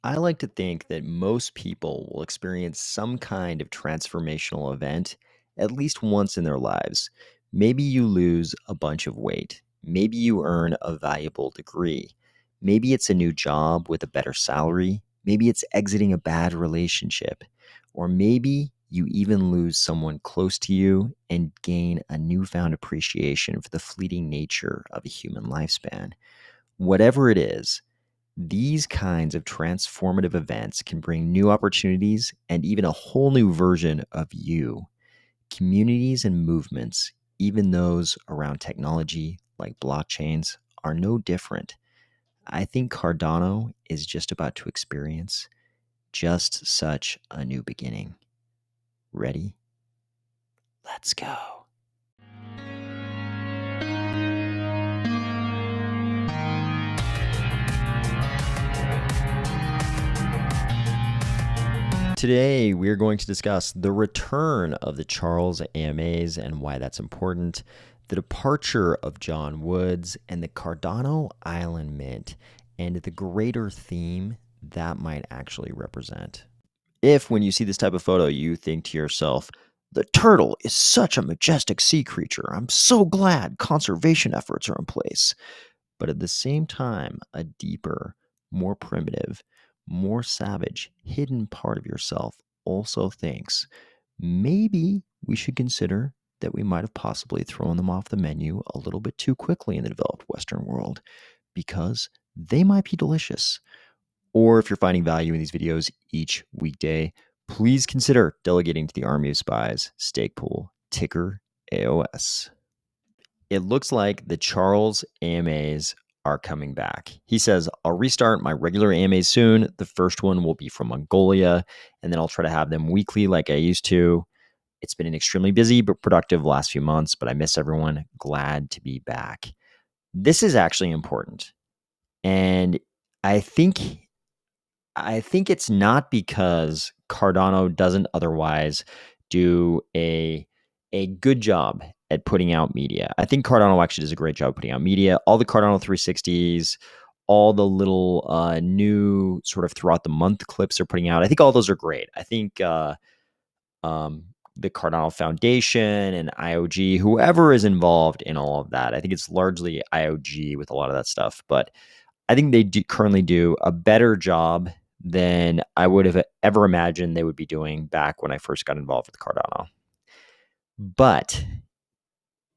I like to think that most people will experience some kind of transformational event at least once in their lives. Maybe you lose a bunch of weight. Maybe you earn a valuable degree. Maybe it's a new job with a better salary. Maybe it's exiting a bad relationship. Or maybe you even lose someone close to you and gain a newfound appreciation for the fleeting nature of a human lifespan. Whatever it is, these kinds of transformative events can bring new opportunities and even a whole new version of you. Communities and movements, even those around technology like blockchains, are no different. I think Cardano is just about to experience just such a new beginning. Ready? Let's go. Today, we're going to discuss the return of the Charles AMAs and why that's important, the departure of John Woods, and the Cardano Island Mint, and the greater theme that might actually represent. If, when you see this type of photo, you think to yourself, the turtle is such a majestic sea creature, I'm so glad conservation efforts are in place. But at the same time, a deeper, more primitive, more savage, hidden part of yourself also thinks maybe we should consider that we might have possibly thrown them off the menu a little bit too quickly in the developed Western world because they might be delicious. Or if you're finding value in these videos each weekday, please consider delegating to the Army of Spies stake pool, ticker AOS. It looks like the Charles AMAs are coming back. He says, I'll restart my regular AMAs soon. The first one will be from Mongolia, and then I'll try to have them weekly like I used to. It's been an extremely busy but productive last few months, but I miss everyone. Glad to be back. This is actually important. And I think it's not because Cardano doesn't otherwise do a good job at putting out media. I think Cardano actually does a great job putting out media. All the Cardano 360s, all the little new sort of throughout the month clips they're putting out. I think all those are great. I think the Cardano Foundation and IOG, whoever is involved in all of that, I think it's largely IOG with a lot of that stuff. But I think they currently do a better job than I would have ever imagined they would be doing back when I first got involved with Cardano. But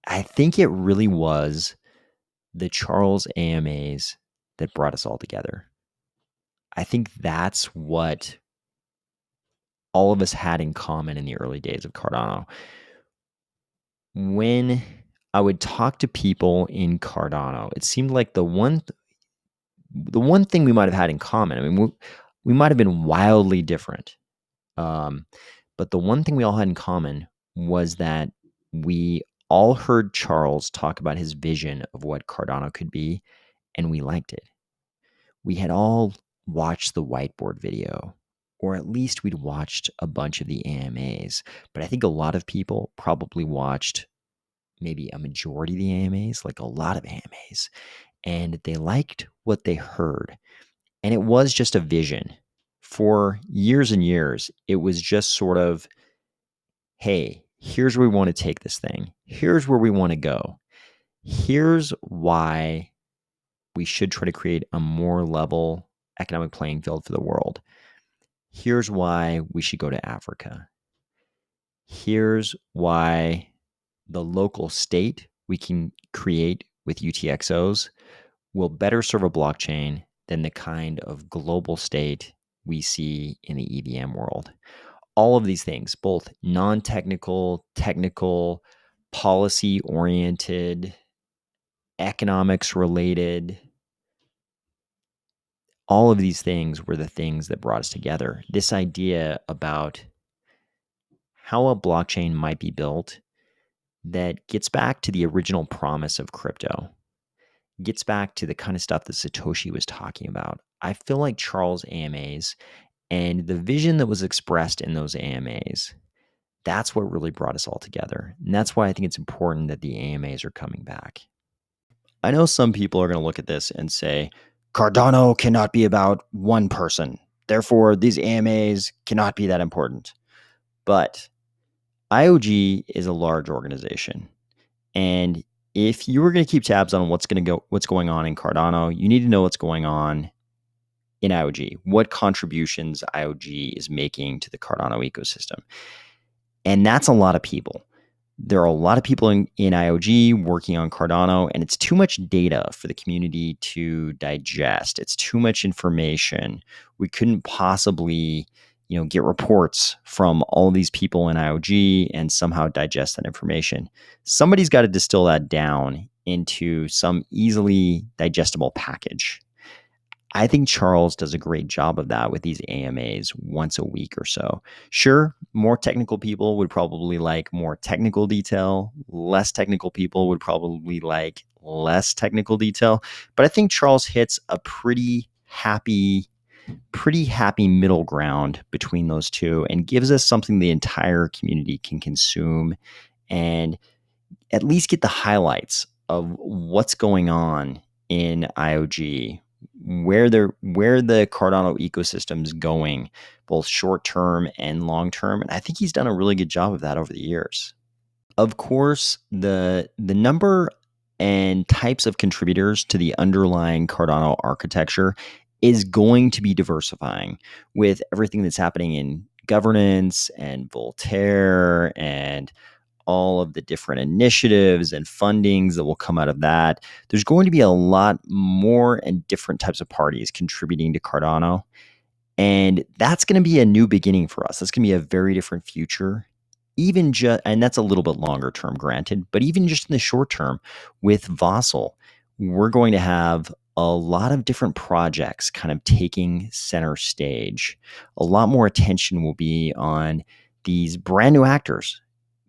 I think it really was the Charles AMAs that brought us all together. I think that's what all of us had in common in the early days of Cardano. When I would talk to people in Cardano, it seemed like the one thing we might have had in common. I mean, we might have been wildly different, but the one thing we all had in common was that we all heard Charles talk about his vision of what Cardano could be, and we liked it. We had all watched the whiteboard video, or at least we'd watched a bunch of the AMAs. But I think a lot of people probably watched maybe a majority of the AMAs, like a lot of AMAs, and they liked what they heard. And it was just a vision. For years and years, it was just sort of, hey, here's where we want to take this thing. Here's where we want to go. Here's why we should try to create a more level economic playing field for the world. Here's why we should go to Africa. Here's why the local state we can create with UTXOs will better serve a blockchain than the kind of global state we see in the EVM world. All of these things, both non-technical, technical, policy-oriented, economics-related, all of these things were the things that brought us together. This idea about how a blockchain might be built that gets back to the original promise of crypto, gets back to the kind of stuff that Satoshi was talking about. I feel like Charles AMAs and the vision that was expressed in those AMAs, that's what really brought us all together. And that's why I think it's important that the AMAs are coming back. I know some people are going to look at this and say, Cardano cannot be about one person. Therefore, these AMAs cannot be that important. But IOG is a large organization. And if you were going to keep tabs on what's going on in Cardano, you need to know what's going on in IOG, what contributions IOG is making to the Cardano ecosystem. And that's a lot of people. There are a lot of people in IOG working on Cardano, and it's too much data for the community to digest. It's too much information. We couldn't possibly, get reports from all these people in IOG and somehow digest that information. Somebody's got to distill that down into some easily digestible package. I think Charles does a great job of that with these AMAs once a week or so. Sure, more technical people would probably like more technical detail. Less technical people would probably like less technical detail. But I think Charles hits a pretty happy middle ground between those two and gives us something the entire community can consume and at least get the highlights of what's going on in IOG, where the Cardano ecosystem is going, both short term and long term. And I think he's done a really good job of that over the years. Of course, the number and types of contributors to the underlying Cardano architecture is going to be diversifying with everything that's happening in governance and Voltaire and all of the different initiatives and fundings that will come out of that. There's going to be a lot more and different types of parties contributing to Cardano. And that's going to be a new beginning for us. That's going to be a very different future. And that's a little bit longer term, granted, but even just in the short term with Vossel, we're going to have a lot of different projects kind of taking center stage. A lot more attention will be on these brand new actors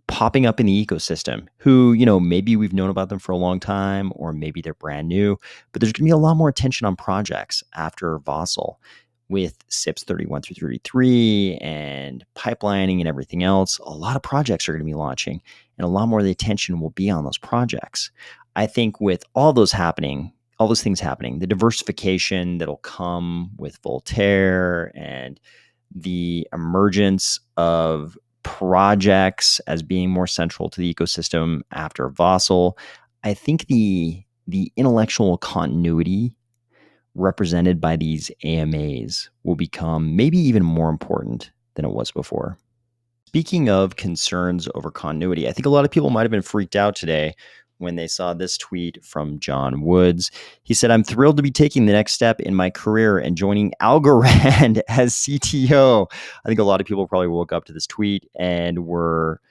popping up in the ecosystem who, maybe we've known about them for a long time, or maybe they're brand new, but there's going to be a lot more attention on projects after Vossel with SIPs 31 through 33 and pipelining and everything else. A lot of projects are going to be launching and a lot more of the attention will be on those projects. I think with all those things happening, the diversification that'll come with Voltaire and the emergence of projects as being more central to the ecosystem after Vossel, I think the intellectual continuity represented by these AMAs will become maybe even more important than it was before. Speaking of concerns over continuity, I think a lot of people might have been freaked out today when they saw this tweet from John Woods. He said, "I'm thrilled to be taking the next step in my career and joining Algorand as CTO." I think a lot of people probably woke up to this tweet and were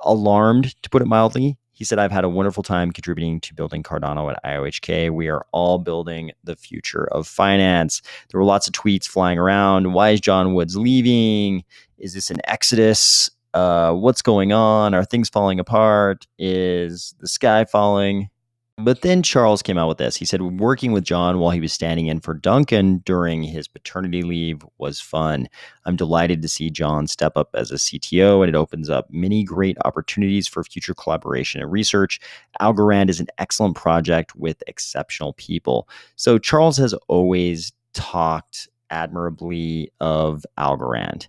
alarmed, to put it mildly. He said, "I've had a wonderful time contributing to building Cardano at IOHK. We are all building the future of finance." There were lots of tweets flying around. Why is John Woods leaving? Is this an exodus? What's going on? Are things falling apart? Is the sky falling? But then Charles came out with this. He said, "Working with John while he was standing in for Duncan during his paternity leave was fun. I'm delighted to see John step up as a CTO, and it opens up many great opportunities for future collaboration and research. Algorand is an excellent project with exceptional people." So Charles has always talked admirably of Algorand.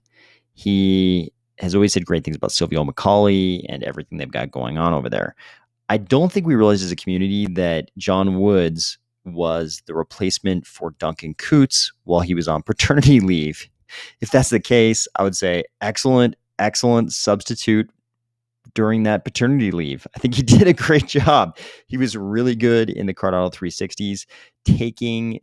He has always said great things about Silvio Macaulay and everything they've got going on over there. I don't think we realized as a community that John Woods was the replacement for Duncan Coutts while he was on paternity leave. If that's the case, I would say excellent substitute during that paternity leave. I think he did a great job. He was really good in the Cardano 360s, taking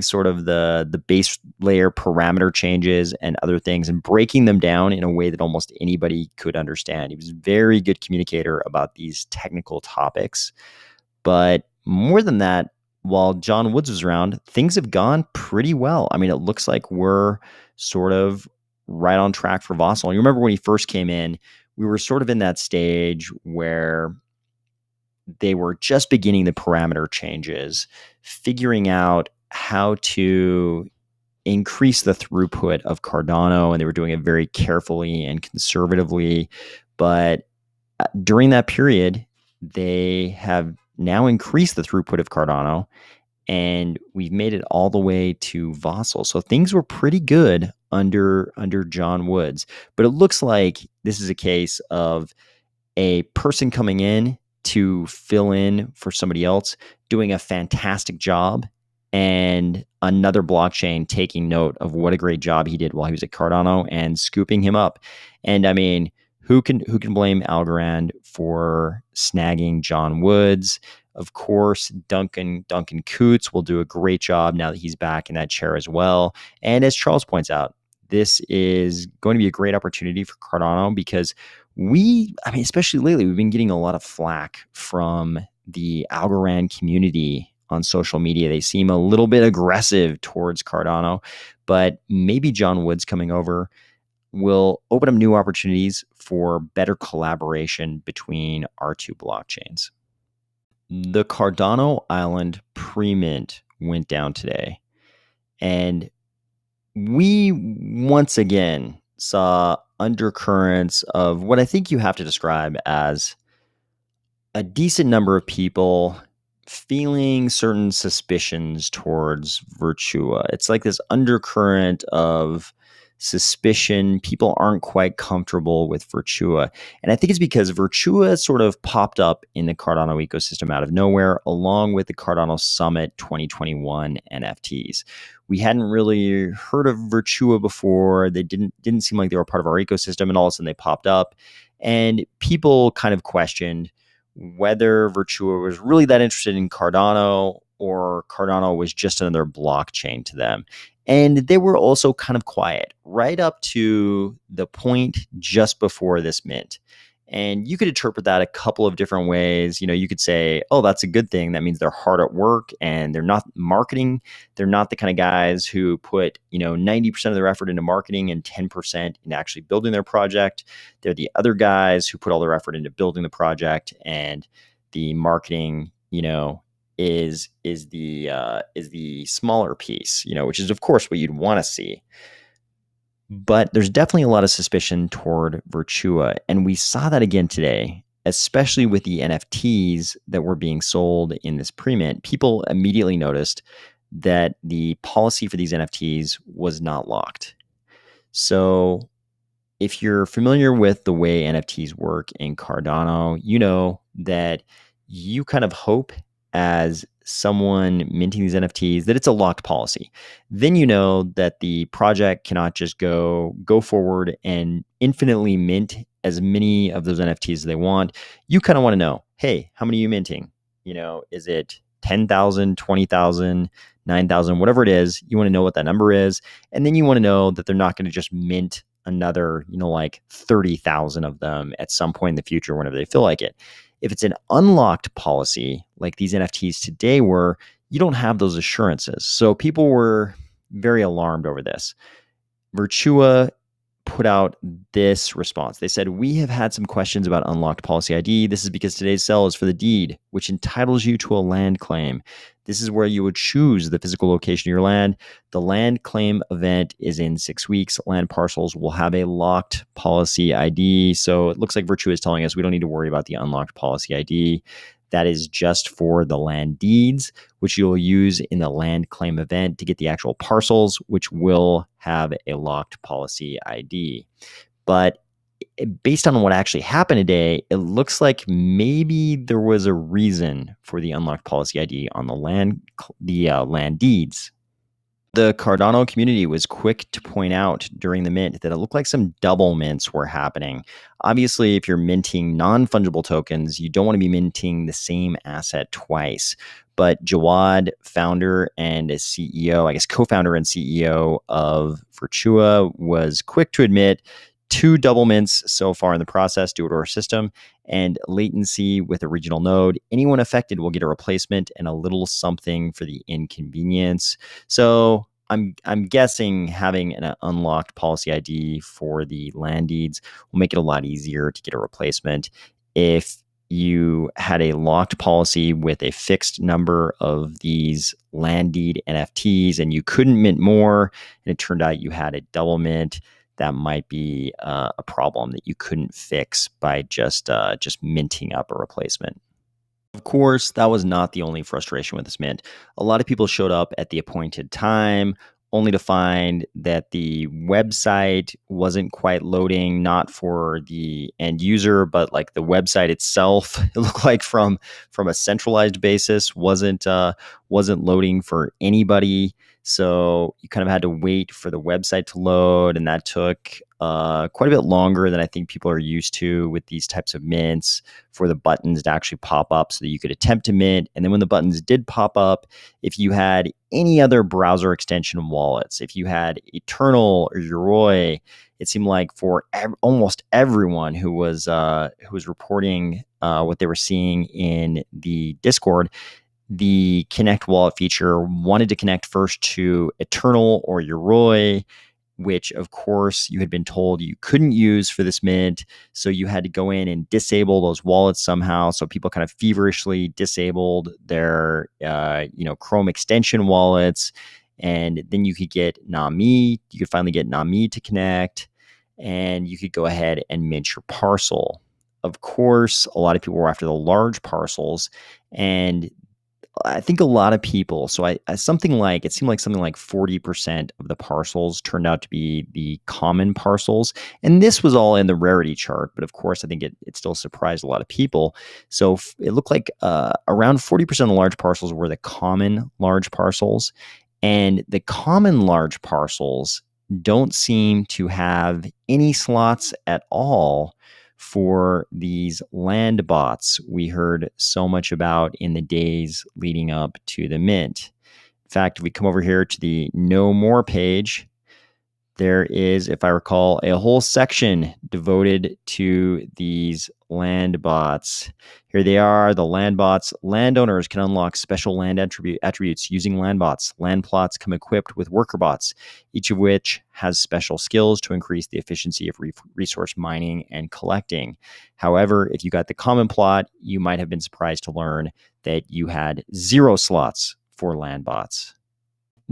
sort of the base layer parameter changes and other things and breaking them down in a way that almost anybody could understand. He was a very good communicator about these technical topics. But more than that, while John Woods was around, things have gone pretty well. I mean, it looks like we're sort of right on track for Vossel. And you remember when he first came in, we were sort of in that stage where they were just beginning the parameter changes, figuring out how to increase the throughput of Cardano, and they were doing it very carefully and conservatively. But during that period, they have now increased the throughput of Cardano, and we've made it all the way to Vossel. So things were pretty good under John Woods. But it looks like this is a case of a person coming in to fill in for somebody else, doing a fantastic job, and another blockchain taking note of what a great job he did while he was at Cardano and scooping him up. And I mean, who can blame Algorand for snagging John Woods? Of course, Duncan Coots will do a great job now that he's back in that chair as well. And as Charles points out, this is going to be a great opportunity for Cardano because I mean, especially lately, we've been getting a lot of flack from the Algorand community on social media. They seem a little bit aggressive towards Cardano, but maybe John Woods coming over will open up new opportunities for better collaboration between our two blockchains. The Cardano Island Premint went down today, and we once again saw undercurrents of what I think you have to describe as a decent number of people feeling certain suspicions towards Virtua. It's like this undercurrent of suspicion. People aren't quite comfortable with Virtua. And I think it's because Virtua sort of popped up in the Cardano ecosystem out of nowhere, along with the Cardano Summit 2021 NFTs. We hadn't really heard of Virtua before. They didn't seem like they were part of our ecosystem, and all of a sudden they popped up. And people kind of questioned whether Virtua was really that interested in Cardano or Cardano was just another blockchain to them. And they were also kind of quiet right up to the point just before this mint. And you could interpret that a couple of different ways. You could say, oh, that's a good thing. That means they're hard at work and they're not marketing. They're not the kind of guys who put, 90% of their effort into marketing and 10% into actually building their project. They're the other guys who put all their effort into building the project, and the marketing, is the smaller piece, which is of course what you'd want to see. But there's definitely a lot of suspicion toward Virtua. And we saw that again today, especially with the NFTs that were being sold in this pre-mint. People immediately noticed that the policy for these NFTs was not locked. So if you're familiar with the way NFTs work in Cardano, you know that you kind of hope as someone minting these NFTs that it's a locked policy. Then you know that the project cannot just go forward and infinitely mint as many of those NFTs as they want. You kind of want to know, hey, how many are you minting? Is it 10,000, 20,000, 9,000, whatever it is? You want to know what that number is. And then you want to know that they're not going to just mint another, like 30,000 of them at some point in the future whenever they feel like it. If it's an unlocked policy, like these NFTs today were, you don't have those assurances. So people were very alarmed over this. Virtua put out this response. They said, we have had some questions about unlocked policy ID. This is because today's sell is for the deed, which entitles you to a land claim. This is where you would choose the physical location of your land. The land claim event is in 6 weeks. Land parcels will have a locked policy ID. So it looks like Virtua is telling us we don't need to worry about the unlocked policy ID. That is just for the land deeds, which you'll use in the land claim event to get the actual parcels, which will have a locked policy ID. But based on what actually happened today, it looks like maybe there was a reason for the unlocked policy ID on the land deeds. The Cardano community was quick to point out during the mint that it looked like some double mints were happening. Obviously, if you're minting non-fungible tokens, you don't want to be minting the same asset twice. But Jawad, founder and CEO, I guess co-founder and CEO of Virtua, was quick to admit 2 double mints so far in the process due to our system and latency with a regional node. Anyone affected will get a replacement and a little something for the inconvenience. So I'm guessing having an unlocked policy ID for the land deeds will make it a lot easier to get a replacement. If you had a locked policy with a fixed number of these land deed NFTs and you couldn't mint more, and it turned out you had a double mint, that might be a problem that you couldn't fix by just minting up a replacement. Of course, that was not the only frustration with this mint. A lot of people showed up at the appointed time only to find that the website wasn't quite loading, not for the end user, but like the website itself. It looked like from a centralized basis wasn't loading for anybody. So you kind of had to wait for the website to load, and that took quite a bit longer than I think people are used to with these types of mints, for the buttons to actually pop up so that you could attempt to mint. And then when the buttons did pop up, if you had any other browser extension wallets, if you had Eternal or Yoroi, it seemed like for almost everyone who was reporting what they were seeing in the Discord, the Connect wallet feature wanted to connect first to Eternal or Yoroi, which of course you had been told you couldn't use for this mint. So you had to go in and disable those wallets somehow. So people kind of feverishly disabled their, Chrome extension wallets. And then you could get Nami. You could finally get Nami to connect, and you could go ahead and mint your parcel. Of course, a lot of people were after the large parcels, and I think a lot of people, so it seemed like something like 40% of the parcels turned out to be the common parcels. And this was all in the rarity chart, but of course, I think it still surprised a lot of people. So it looked like around 40% of the large parcels were the common large parcels. And the common large parcels don't seem to have any slots at all for these land bots we heard so much about in the days leading up to the mint. In fact, if we come over here to the No More page, there is, if I recall, a whole section devoted to these land bots. Here they are, the land bots. Landowners can unlock special land attributes using land bots. Land plots come equipped with worker bots, each of which has special skills to increase the efficiency of resource mining and collecting. However, if you got the common plot, you might have been surprised to learn that you had 0 slots for land bots.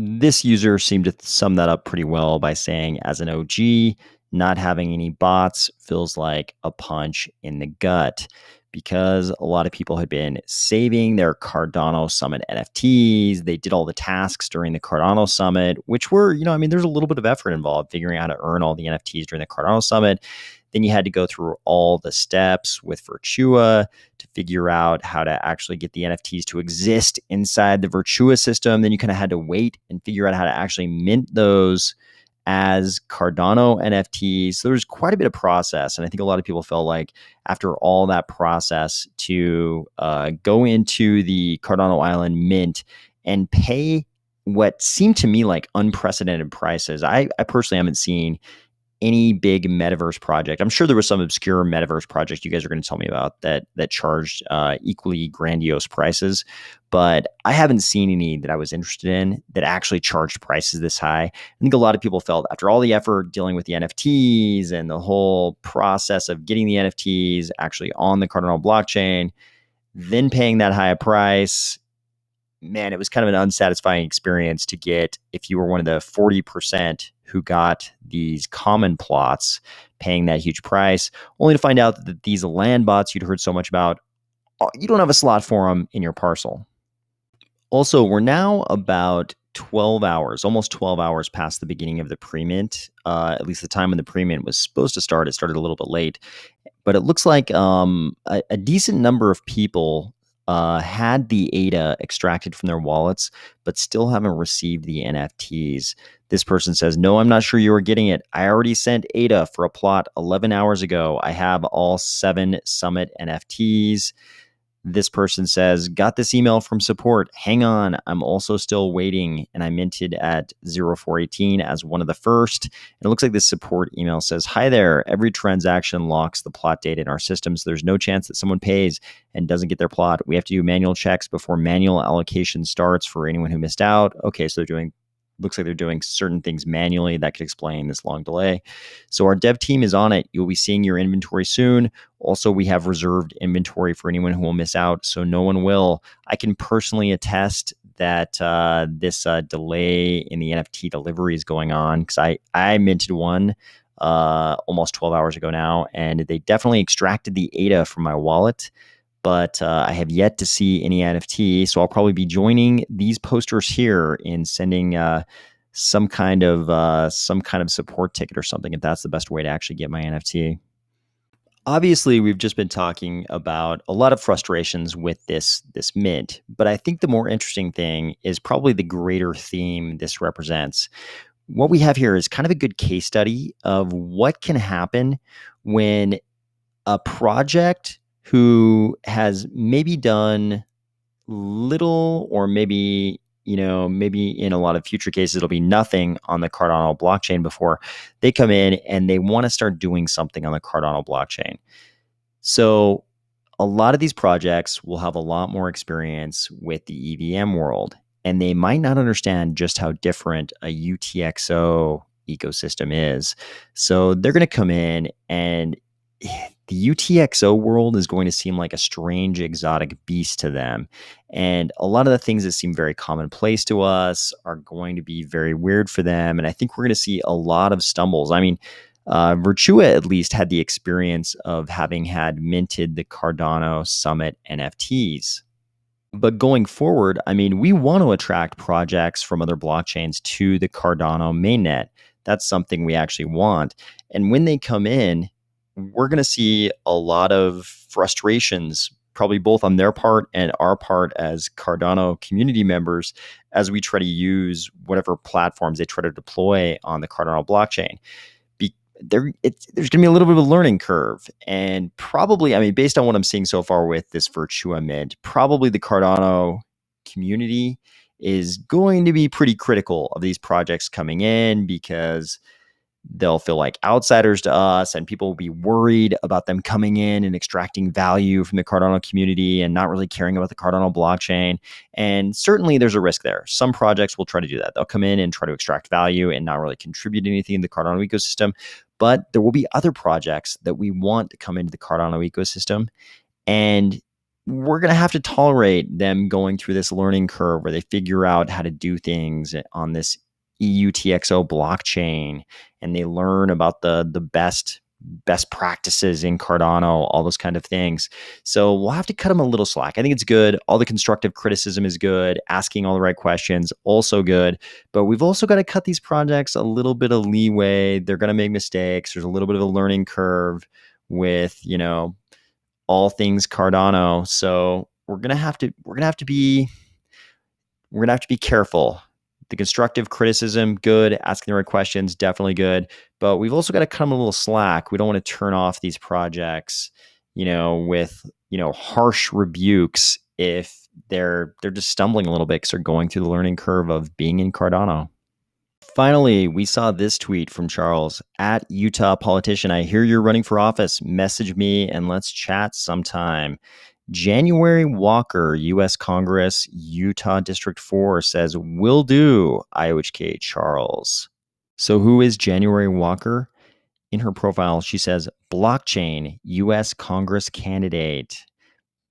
This user seemed to sum that up pretty well by saying, as an OG, not having any bots feels like a punch in the gut, because a lot of people had been saving their Cardano Summit NFTs. They did all the tasks during the Cardano Summit, which were, there's a little bit of effort involved figuring out how to earn all the NFTs during the Cardano Summit. Then you had to go through all the steps with Virtua to figure out how to actually get the NFTs to exist inside the Virtua system. Then you kind of had to wait and figure out how to actually mint those as Cardano NFTs. So there was quite a bit of process. And I think a lot of people felt like after all that process to go into the Cardano Island mint and pay what seemed to me like unprecedented prices. I personally haven't seen any big metaverse project. I'm sure there was some obscure metaverse project you guys are going to tell me about that charged equally grandiose prices, but I haven't seen any that I was interested in that actually charged prices this high. I think a lot of people felt after all the effort dealing with the NFTs and the whole process of getting the NFTs actually on the Cardano blockchain, then paying that high a price, man, it was kind of an unsatisfying experience to get if you were one of the 40% who got these common plots, paying that huge price, only to find out that these land bots you'd heard so much about, you don't have a slot for them in your parcel. Also, we're now about 12 hours, almost 12 hours past the beginning of the Premint, at least the time when the Premint was supposed to start. It started a little bit late, but it looks like a decent number of people had the ADA extracted from their wallets, but still haven't received the NFTs. This person says, no, I'm not sure you were getting it. I already sent ADA for a plot 11 hours ago. I have all 7 Summit NFTs. This person says, got this email from support. Hang on, I'm also still waiting, and I minted at 0418 as one of the first. And it looks like this support email says, hi there, every transaction locks the plot data in our system, so there's no chance that someone pays and doesn't get their plot. We have to do manual checks before manual allocation starts for anyone who missed out. Okay, so looks like they're doing certain things manually. That could explain this long delay. So our dev team is on it. You'll be seeing your inventory soon. Also, we have reserved inventory for anyone who will miss out, so no one will. I can personally attest that this delay in the NFT delivery is going on, because I minted one almost 12 hours ago now, and they definitely extracted the ADA from my wallet, but I have yet to see any NFT. So I'll probably be joining these posters here in sending some kind of support ticket or something, if that's the best way to actually get my NFT. Obviously, we've just been talking about a lot of frustrations with this mint, but I think the more interesting thing is probably the greater theme this represents. What we have here is kind of a good case study of what can happen when a project who has maybe done little, or maybe in a lot of future cases it'll be nothing on the Cardano blockchain before they come in and they want to start doing something on the Cardano blockchain. So a lot of these projects will have a lot more experience with the EVM world, and they might not understand just how different a UTXO ecosystem is. So they're going to come in, and the UTXO world is going to seem like a strange, exotic beast to them. And a lot of the things that seem very commonplace to us are going to be very weird for them. And I think we're going to see a lot of stumbles. I mean, Virtua at least had the experience of having had minted the Cardano Summit NFTs. But going forward, I mean, we want to attract projects from other blockchains to the Cardano mainnet. That's something we actually want. And when they come in, we're going to see a lot of frustrations, probably both on their part and our part as Cardano community members, as we try to use whatever platforms they try to deploy on the Cardano blockchain. There's going to be a little bit of a learning curve. And probably, I mean, based on what I'm seeing so far with this Virtua Mint, probably the Cardano community is going to be pretty critical of these projects coming in, because they'll feel like outsiders to us, and people will be worried about them coming in and extracting value from the Cardano community and not really caring about the Cardano blockchain. And certainly there's a risk there. Some projects will try to do that. They'll come in and try to extract value and not really contribute anything in the Cardano ecosystem. But there will be other projects that we want to come into the Cardano ecosystem, and we're going to have to tolerate them going through this learning curve where they figure out how to do things on this EUTXO blockchain, and they learn about the best practices in Cardano, all those kind of things. So we'll have to cut them a little slack. I think it's good. All the constructive criticism is good. Asking all the right questions, also good. But we've also got to cut these projects a little bit of leeway. They're going to make mistakes. There's a little bit of a learning curve with, all things Cardano. So we're going to have to be careful. The constructive criticism, good. Asking the right questions, definitely good. But we've also got to cut them a little slack. We don't want to turn off these projects, with, harsh rebukes if they're just stumbling a little bit because they're going through the learning curve of being in Cardano. Finally, we saw this tweet from Charles at Utah politician. I hear you're running for office. Message me and let's chat sometime. January Walker, U.S. Congress, Utah District 4 says, will do, IOHK Charles. So who is January Walker? In her profile, she says, blockchain, U.S. Congress candidate.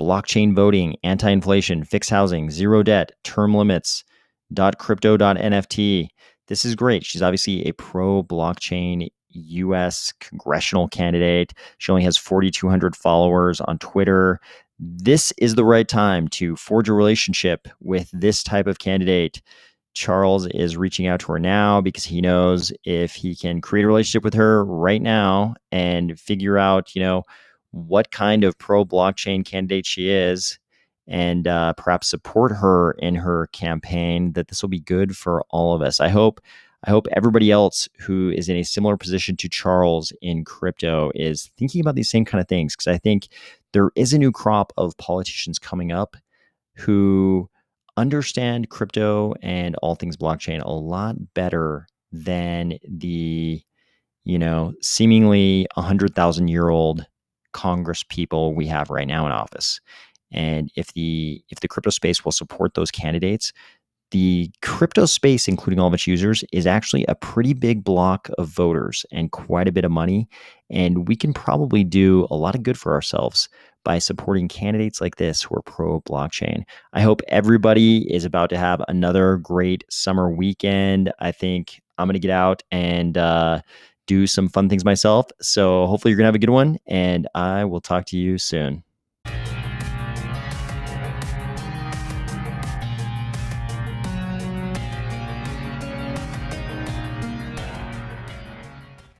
Blockchain voting, anti-inflation, fixed housing, zero debt, term limits, .crypto.nft. This is great. She's obviously a pro-blockchain U.S. congressional candidate. She only has 4,200 followers on Twitter. This is the right time to forge a relationship with this type of candidate. Charles is reaching out to her now because he knows if he can create a relationship with her right now and figure out, what kind of pro-blockchain candidate she is, and perhaps support her in her campaign, that this will be good for all of us. I hope everybody else who is in a similar position to Charles in crypto is thinking about these same kind of things, because I think there is a new crop of politicians coming up who understand crypto and all things blockchain a lot better than the, seemingly 100,000-year-old Congress people we have right now in office. And if the crypto space will support those candidates, the crypto space, including all of its users, is actually a pretty big block of voters and quite a bit of money. And we can probably do a lot of good for ourselves by supporting candidates like this who are pro-blockchain. I hope everybody is about to have another great summer weekend. I think I'm going to get out and do some fun things myself. So hopefully you're going to have a good one, and I will talk to you soon.